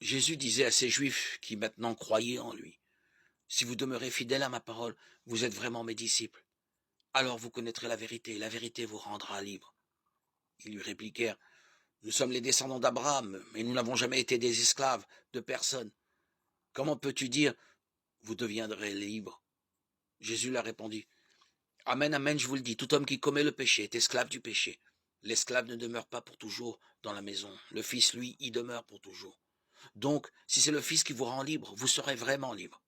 Jésus disait à ces Juifs qui maintenant croyaient en lui, « Si vous demeurez fidèles à ma parole, vous êtes vraiment mes disciples. Alors vous connaîtrez la vérité vous rendra libre. » Ils lui répliquèrent, « Nous sommes les descendants d'Abraham, et nous n'avons jamais été des esclaves de personne. Comment peux-tu dire, vous deviendrez libres ?» Jésus leur répondit, « Amen, amen, je vous le dis, tout homme qui commet le péché est esclave du péché. L'esclave ne demeure pas pour toujours dans la maison, le Fils, lui, y demeure pour toujours. Donc, si c'est le Fils qui vous rend libre, vous serez vraiment libre.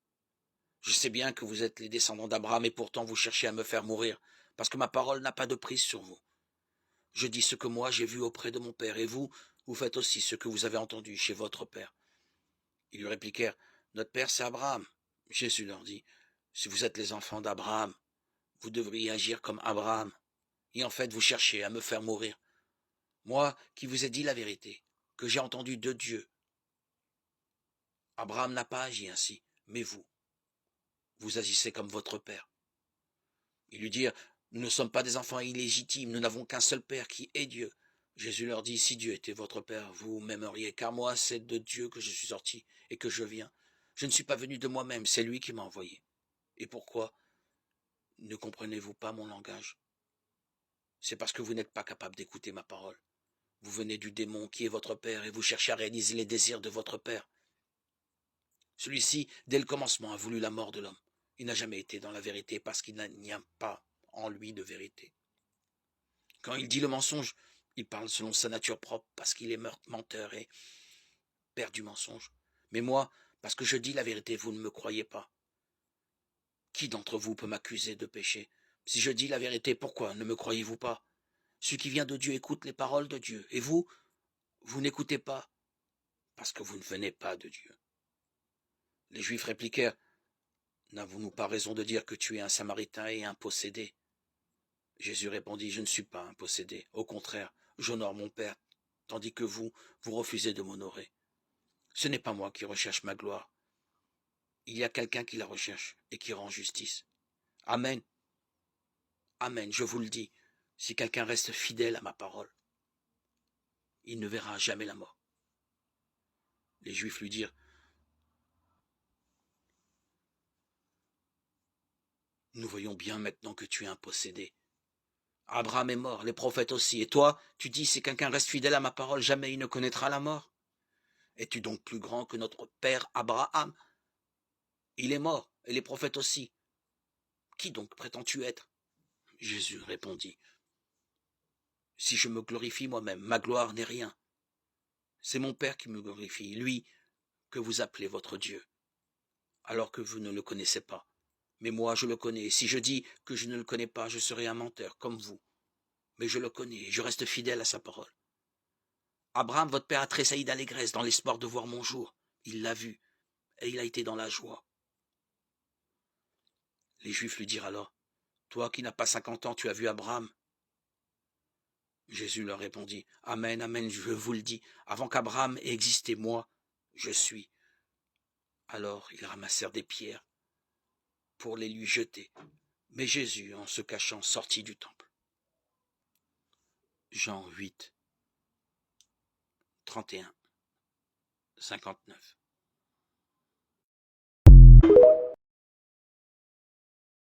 Je sais bien que vous êtes les descendants d'Abraham et pourtant vous cherchez à me faire mourir, parce que ma parole n'a pas de prise sur vous. Je dis ce que moi j'ai vu auprès de mon Père, et vous, vous faites aussi ce que vous avez entendu chez votre Père. » Ils lui répliquèrent, « Notre Père c'est Abraham. » Jésus leur dit, « Si vous êtes les enfants d'Abraham, vous devriez agir comme Abraham. Et en fait, vous cherchez à me faire mourir. Moi qui vous ai dit la vérité, que j'ai entendu de Dieu. Abraham n'a pas agi ainsi, mais vous agissez comme votre père. » Ils lui dirent, « Nous ne sommes pas des enfants illégitimes, nous n'avons qu'un seul Père qui est Dieu. » Jésus leur dit, « Si Dieu était votre Père, vous m'aimeriez, car moi c'est de Dieu que je suis sorti et que je viens. Je ne suis pas venu de moi-même, c'est lui qui m'a envoyé. Et pourquoi ne comprenez-vous pas mon langage? C'est parce que vous n'êtes pas capable d'écouter ma parole. Vous venez du démon qui est votre père et vous cherchez à réaliser les désirs de votre père. Celui-ci, dès le commencement, a voulu la mort de l'homme. Il n'a jamais été dans la vérité parce qu'il n'y a pas en lui de vérité. Quand il dit le mensonge, il parle selon sa nature propre parce qu'il est menteur et père du mensonge. Mais moi, parce que je dis la vérité, vous ne me croyez pas. Qui d'entre vous peut m'accuser de péché? Si je dis la vérité, pourquoi ne me croyez-vous pas? Celui qui vient de Dieu écoute les paroles de Dieu. Et vous, vous n'écoutez pas parce que vous ne venez pas de Dieu. Les Juifs répliquèrent, « N'avons-nous pas raison de dire que tu es un Samaritain et un possédé? » Jésus répondit, « Je ne suis pas un possédé. Au contraire, j'honore mon Père, tandis que vous refusez de m'honorer. Ce n'est pas moi qui recherche ma gloire. Il y a quelqu'un qui la recherche et qui rend justice. Amen. Amen, je vous le dis, si quelqu'un reste fidèle à ma parole, il ne verra jamais la mort. » Les Juifs lui dirent, « Nous voyons bien maintenant que tu es un possédé. Abraham est mort, les prophètes aussi, et toi, tu dis, si quelqu'un reste fidèle à ma parole, jamais il ne connaîtra la mort. Es-tu donc plus grand que notre père Abraham? Il est mort, et les prophètes aussi. Qui donc prétends-tu être? » Jésus répondit, « Si je me glorifie moi-même, ma gloire n'est rien. C'est mon Père qui me glorifie, lui que vous appelez votre Dieu, alors que vous ne le connaissez pas. Mais moi, je le connais. Si je dis que je ne le connais pas, je serai un menteur, comme vous. Mais je le connais, et je reste fidèle à sa parole. Abraham, votre père, a tressailli d'allégresse dans l'espoir de voir mon jour. Il l'a vu, et il a été dans la joie. » Les Juifs lui dirent alors, « Toi qui n'as pas 50 ans, tu as vu Abraham? » Jésus leur répondit, « Amen, amen, je vous le dis, avant qu'Abraham ait existé, moi, je suis. » Alors ils ramassèrent des pierres pour les lui jeter. Mais Jésus, en se cachant, sortit du temple. Jean 8, 31, 59.